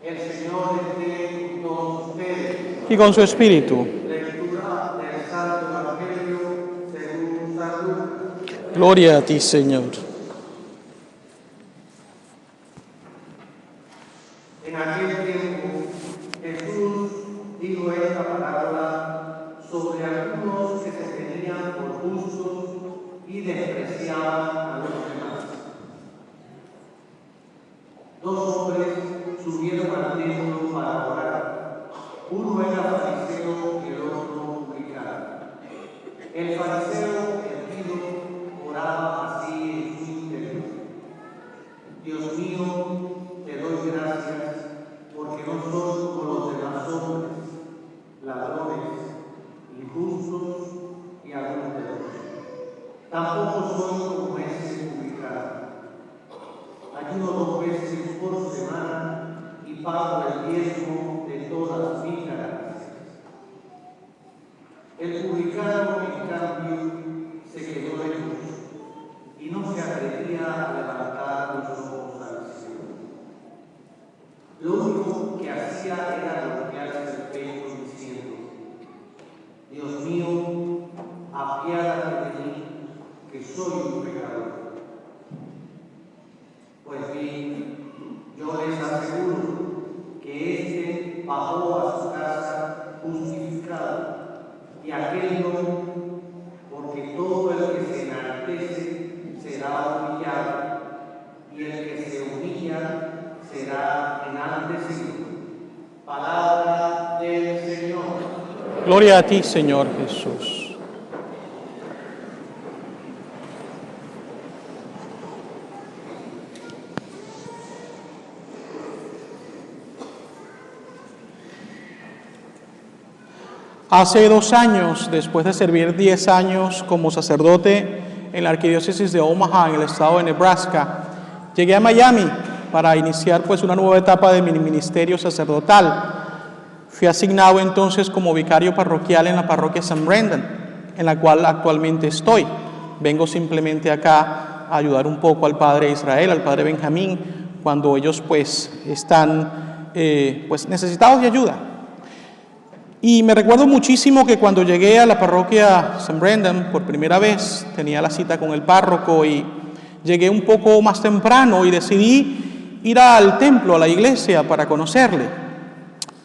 El Señor esté con ustedes. Y con su espíritu. Lectura del Santo Evangelio según San Lucas. Gloria a ti, Señor. En aquel tiempo, Jesús dijo esta parábola sobre algunos que se tenían por justos y despreciaban a los demás. Dos hombres subieron al templo para orar. Uno era fariseo y el otro publicano. El fariseo, erguido, oraba así en su interior: Dios mío, te doy gracias porque no soy como los demás hombres, ladrones, injustos y adúlteros. Tampoco soy como ese publicano. Ayuno 2 veces por semana y pago el diezmo de todas mis ganancias. El publicano, en cambio, se quedó lejos y no se atrevía a levantar los ojos al cielo. Lo único que hacía era golpearse el pecho diciendo: Dios mío, apiádate de mí, que soy un pecador. Pues bien, yo les aseguro que éste bajó a su casa justificado, y aquel no, porque todo el que se enaltece será humillado, y el que se humilla será enaltecido. Palabra del Señor. Gloria a ti, Señor Jesús. Hace 2 años, después de servir 10 años como sacerdote en la arquidiócesis de Omaha, en el estado de Nebraska, llegué a Miami para iniciar una nueva etapa de mi ministerio sacerdotal. Fui asignado entonces como vicario parroquial en la parroquia St. Brendan, en la cual actualmente estoy. Vengo simplemente acá a ayudar un poco al padre Israel, al padre Benjamín, cuando ellos están necesitados de ayuda. Y me recuerdo muchísimo que cuando llegué a la parroquia St. Brendan por primera vez, tenía la cita con el párroco y llegué un poco más temprano y decidí ir al templo, a la iglesia, para conocerle.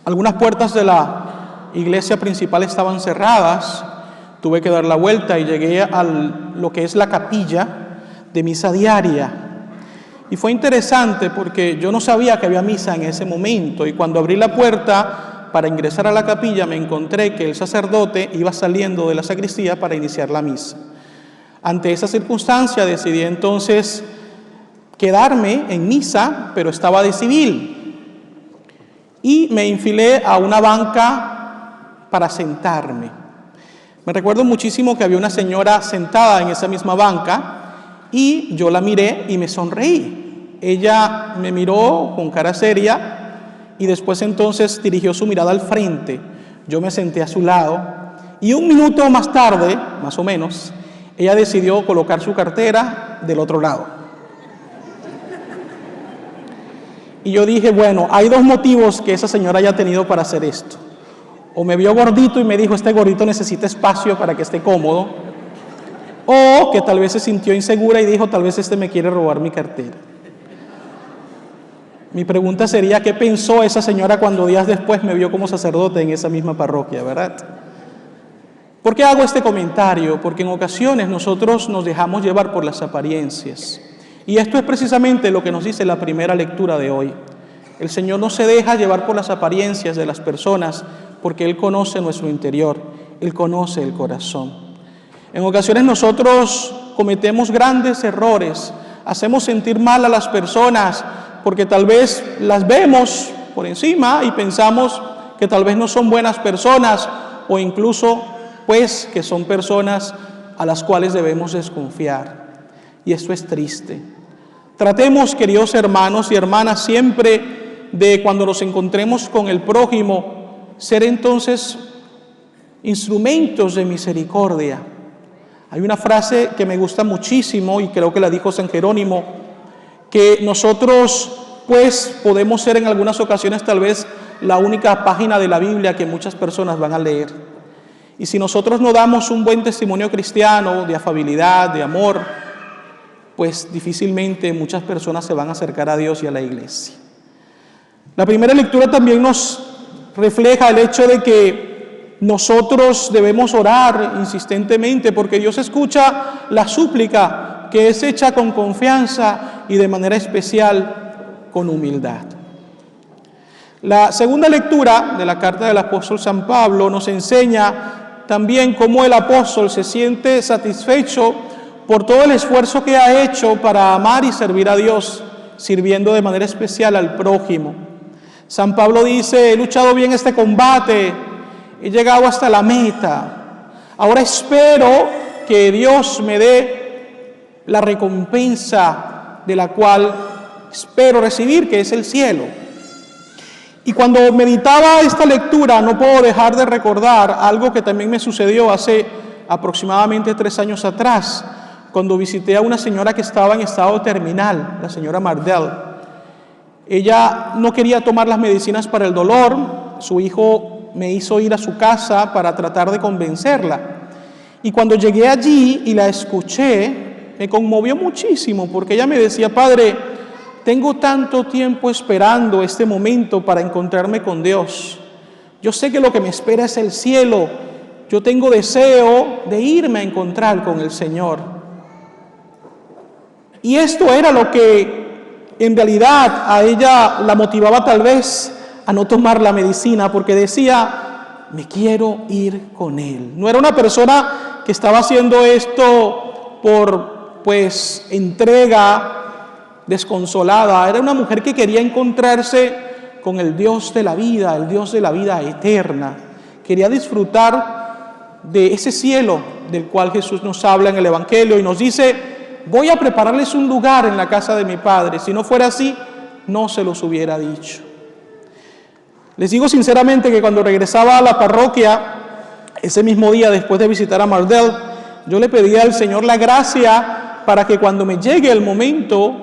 Algunas puertas de la iglesia principal estaban cerradas, tuve que dar la vuelta y llegué a lo que es la capilla de misa diaria. Y fue interesante porque yo no sabía que había misa en ese momento, y cuando abrí la puerta para ingresar a la capilla me encontré que el sacerdote iba saliendo de la sacristía para iniciar la misa. Ante esa circunstancia decidí entonces quedarme en misa, pero estaba de civil, y me enfilé a una banca para sentarme. Me recuerdo muchísimo que había una señora sentada en esa misma banca y yo la miré y me sonreí. Ella me miró con cara seria y después entonces dirigió su mirada al frente. Yo me senté a su lado y 1 minuto más tarde, más o menos, ella decidió colocar su cartera del otro lado. Y yo dije, bueno, hay 2 motivos que esa señora haya tenido para hacer esto. O me vio gordito y me dijo, este gordito necesita espacio para que esté cómodo, o que tal vez se sintió insegura y dijo, tal vez este me quiere robar mi cartera. Mi pregunta sería, ¿qué pensó esa señora cuando días después me vio como sacerdote en esa misma parroquia, verdad? ¿Por qué hago este comentario? Porque en ocasiones nosotros nos dejamos llevar por las apariencias. Y esto es precisamente lo que nos dice la primera lectura de hoy. El Señor no se deja llevar por las apariencias de las personas, porque Él conoce nuestro interior, Él conoce el corazón. En ocasiones nosotros cometemos grandes errores, hacemos sentir mal a las personas, porque tal vez las vemos por encima y pensamos que tal vez no son buenas personas, o incluso que son personas a las cuales debemos desconfiar. Y esto es triste. Tratemos, queridos hermanos y hermanas, siempre de cuando nos encontremos con el prójimo, ser entonces instrumentos de misericordia. Hay una frase que me gusta muchísimo y creo que la dijo San Jerónimo, que nosotros pues podemos ser en algunas ocasiones tal vez la única página de la Biblia que muchas personas van a leer. Y si nosotros no damos un buen testimonio cristiano de afabilidad, de amor, pues difícilmente muchas personas se van a acercar a Dios y a la iglesia. La primera lectura también nos refleja el hecho de que nosotros debemos orar insistentemente porque Dios escucha la súplica que es hecha con confianza y de manera especial con humildad. La segunda lectura de la carta del apóstol San Pablo nos enseña también cómo el apóstol se siente satisfecho por todo el esfuerzo que ha hecho para amar y servir a Dios, sirviendo de manera especial al prójimo. San Pablo dice: he luchado bien este combate, he llegado hasta la meta. Ahora espero que Dios me dé la recompensa de la cual espero recibir, que es el cielo. Y cuando meditaba esta lectura, no puedo dejar de recordar algo que también me sucedió hace aproximadamente 3 años atrás, cuando visité a una señora que estaba en estado terminal, la señora Mardell. Ella no quería tomar las medicinas para el dolor. Su hijo me hizo ir a su casa para tratar de convencerla. Y cuando llegué allí y la escuché, me conmovió muchísimo, porque ella me decía: padre, tengo tanto tiempo esperando este momento para encontrarme con Dios. Yo sé que lo que me espera es el cielo. Yo tengo deseo de irme a encontrar con el Señor. Y esto era lo que en realidad a ella la motivaba tal vez a no tomar la medicina, porque decía: me quiero ir con Él. No era una persona que estaba haciendo esto por entrega desconsolada. Era una mujer que quería encontrarse con el Dios de la vida, el Dios de la vida eterna. Quería disfrutar de ese cielo del cual Jesús nos habla en el Evangelio y nos dice: voy a prepararles un lugar en la casa de mi Padre. Si no fuera así, no se los hubiera dicho. Les digo sinceramente que cuando regresaba a la parroquia, ese mismo día después de visitar a Mardell, yo le pedía al Señor la gracia para que cuando me llegue el momento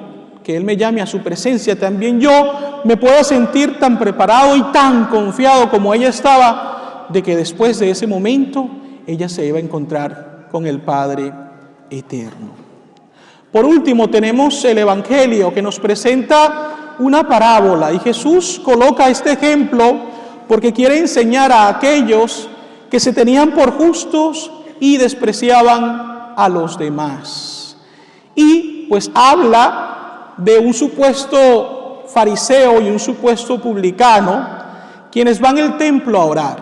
que Él me llame a su presencia, también yo me pueda sentir tan preparado y tan confiado como ella estaba, de que después de ese momento ella se iba a encontrar con el Padre eterno. Por último, tenemos el Evangelio que nos presenta una parábola, y Jesús coloca este ejemplo porque quiere enseñar a aquellos que se tenían por justos y despreciaban a los demás. Y pues habla de un supuesto fariseo y un supuesto publicano, quienes van al templo a orar.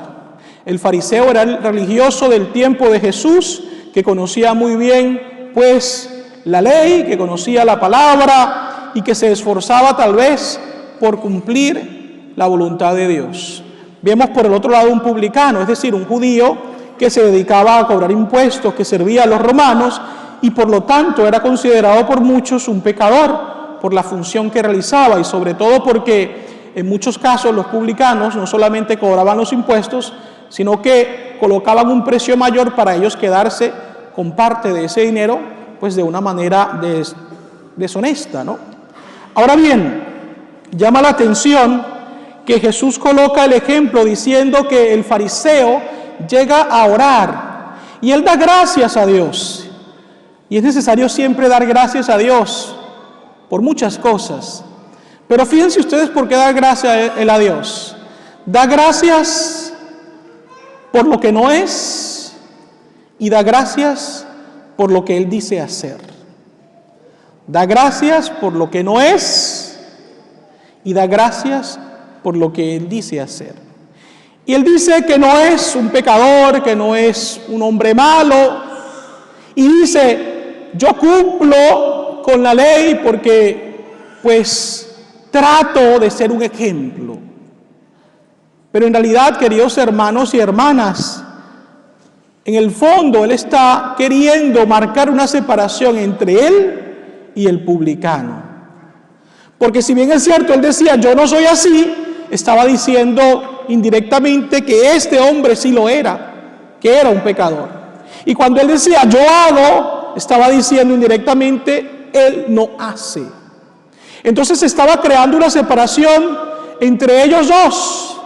El fariseo era el religioso del tiempo de Jesús, que conocía muy bien pues la ley, que conocía la palabra y que se esforzaba tal vez por cumplir la voluntad de Dios. Vemos por el otro lado un publicano, es decir, un judío que se dedicaba a cobrar impuestos, que servía a los romanos y por lo tanto era considerado por muchos un pecador por la función que realizaba, y sobre todo porque en muchos casos los publicanos no solamente cobraban los impuestos, sino que colocaban un precio mayor para ellos quedarse con parte de ese dinero pues de una manera deshonesta, ¿no? Ahora bien, llama la atención que Jesús coloca el ejemplo diciendo que el fariseo llega a orar y él da gracias a Dios. Y es necesario siempre dar gracias a Dios por muchas cosas. Pero fíjense ustedes por qué da gracias él a Dios. Da gracias por lo que no es y da gracias por lo que Él dice hacer. Da gracias por lo que no es y da gracias por lo que Él dice hacer. Y Él dice que no es un pecador, que no es un hombre malo. Y dice: yo cumplo con la ley porque pues trato de ser un ejemplo. Pero en realidad, queridos hermanos y hermanas, en el fondo, Él está queriendo marcar una separación entre Él y el publicano. Porque si bien es cierto, Él decía: yo no soy así, estaba diciendo indirectamente que este hombre sí lo era, que era un pecador. Y cuando Él decía: yo hago, estaba diciendo indirectamente: Él no hace. Entonces se estaba creando una separación entre ellos dos.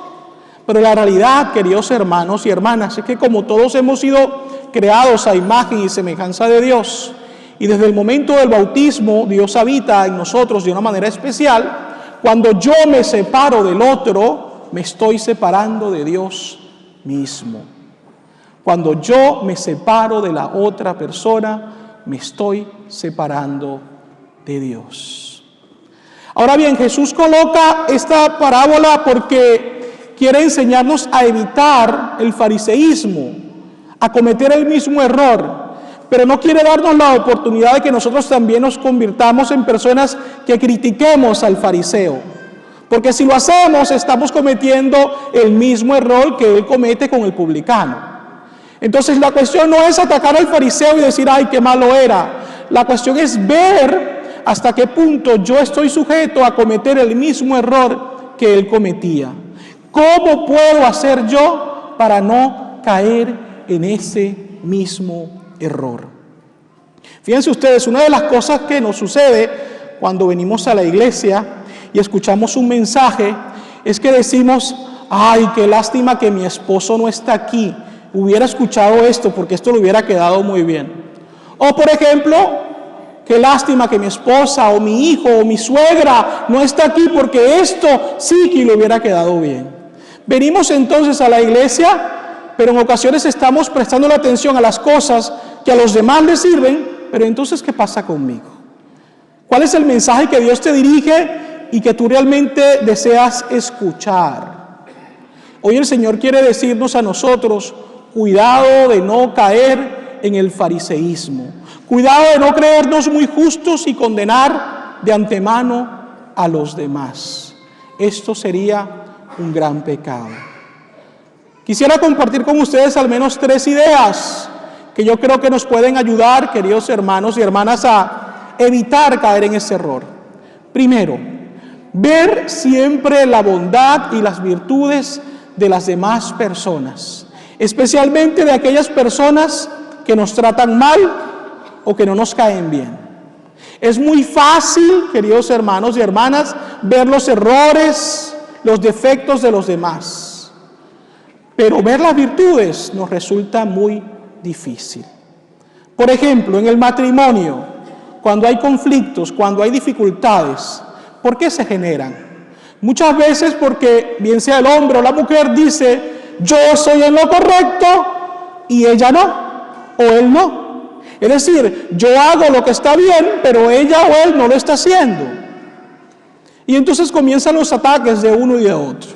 Pero la realidad, queridos hermanos y hermanas, es que como todos hemos sido creados a imagen y semejanza de Dios, y desde el momento del bautismo Dios habita en nosotros de una manera especial, cuando yo me separo del otro, me estoy separando de Dios mismo. Cuando yo me separo de la otra persona, me estoy separando de Dios. Ahora bien, Jesús coloca esta parábola porque quiere enseñarnos a evitar el fariseísmo, a cometer el mismo error, pero no quiere darnos la oportunidad de que nosotros también nos convirtamos en personas que critiquemos al fariseo. Porque si lo hacemos, estamos cometiendo el mismo error que él comete con el publicano. Entonces la cuestión no es atacar al fariseo y decir, ay, qué malo era. La cuestión es ver hasta qué punto yo estoy sujeto a cometer el mismo error que él cometía. ¿Cómo puedo hacer yo para no caer en ese mismo error? Fíjense ustedes, una de las cosas que nos sucede cuando venimos a la iglesia y escuchamos un mensaje es que decimos, ay, qué lástima que mi esposo no está aquí. Hubiera escuchado esto porque esto le hubiera quedado muy bien. O por ejemplo, qué lástima que mi esposa o mi hijo o mi suegra no está aquí porque esto sí que le hubiera quedado bien. Venimos entonces a la iglesia, pero en ocasiones estamos prestando la atención a las cosas que a los demás les sirven, pero entonces ¿qué pasa conmigo? ¿Cuál es el mensaje que Dios te dirige y que tú realmente deseas escuchar? Hoy el Señor quiere decirnos a nosotros, cuidado de no caer en el fariseísmo. Cuidado de no creernos muy justos y condenar de antemano a los demás. Esto sería un gran pecado. Quisiera compartir con ustedes al menos 3 ideas que yo creo que nos pueden ayudar, queridos hermanos y hermanas, a evitar caer en ese error. Primero, ver siempre la bondad y las virtudes de las demás personas, especialmente de aquellas personas que nos tratan mal o que no nos caen bien. Es muy fácil, queridos hermanos y hermanas, ver los errores, los defectos de los demás, pero ver las virtudes nos resulta muy difícil. Por ejemplo, en el matrimonio, cuando hay conflictos, cuando hay dificultades, ¿por qué se generan? Muchas veces porque bien sea el hombre o la mujer dice, yo soy en lo correcto y ella no, o él no. Es decir, yo hago lo que está bien, pero ella o él no lo está haciendo. Y entonces comienzan los ataques de uno y de otro.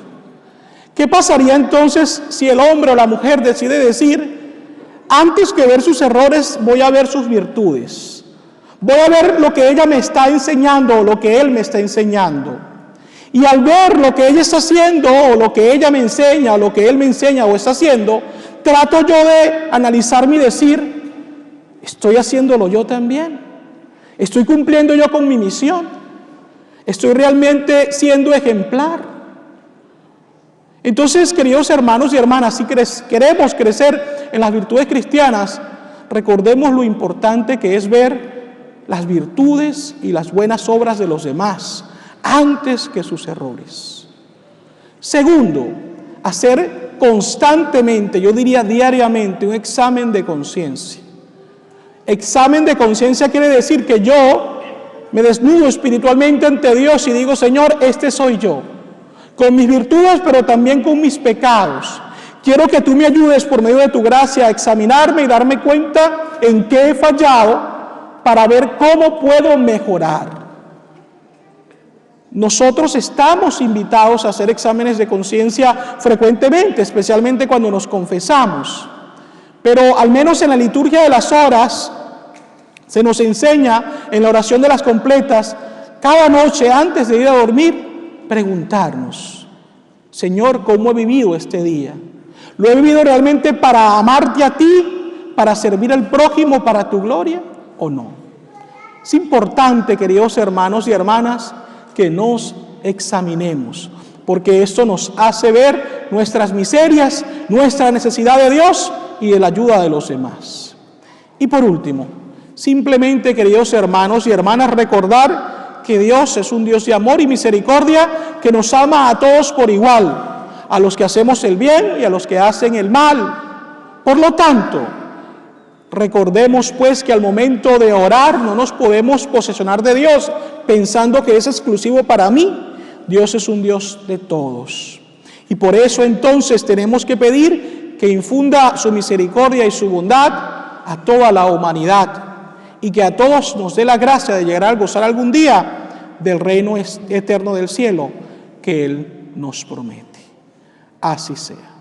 ¿Qué pasaría entonces si el hombre o la mujer decide decir, antes que ver sus errores, voy a ver sus virtudes? Voy a ver lo que ella me está enseñando o lo que él me está enseñando. Y al ver lo que ella está haciendo o lo que ella me enseña o lo que él me enseña o está haciendo, trato yo de analizarme y decir, ¿estoy haciéndolo yo también? ¿Estoy cumpliendo yo con mi misión? ¿Estoy realmente siendo ejemplar? Entonces, queridos hermanos y hermanas, si queremos crecer en las virtudes cristianas, recordemos lo importante que es ver las virtudes y las buenas obras de los demás antes que sus errores. Segundo, hacer constantemente, yo diría diariamente, un examen de conciencia. Examen de conciencia quiere decir que yo me desnudo espiritualmente ante Dios y digo, Señor, este soy yo, con mis virtudes, pero también con mis pecados. Quiero que tú me ayudes por medio de tu gracia a examinarme y darme cuenta en qué he fallado para ver cómo puedo mejorar. Nosotros estamos invitados a hacer exámenes de conciencia frecuentemente, especialmente cuando nos confesamos. Pero al menos en la liturgia de las horas se nos enseña en la oración de las completas, cada noche antes de ir a dormir, preguntarnos, Señor, ¿cómo he vivido este día? ¿Lo he vivido realmente para amarte a ti, para servir al prójimo, para tu gloria o no? Es importante, queridos hermanos y hermanas, que nos examinemos, porque esto nos hace ver nuestras miserias, nuestra necesidad de Dios y de la ayuda de los demás. Y por último, simplemente, queridos hermanos y hermanas, recordar que Dios es un Dios de amor y misericordia que nos ama a todos por igual, a los que hacemos el bien y a los que hacen el mal. Por lo tanto, recordemos pues que al momento de orar no nos podemos posesionar de Dios pensando que es exclusivo para mí. Dios es un Dios de todos. Y por eso entonces tenemos que pedir que infunda su misericordia y su bondad a toda la humanidad y que a todos nos dé la gracia de llegar a gozar algún día del reino eterno del cielo que Él nos promete. Así sea.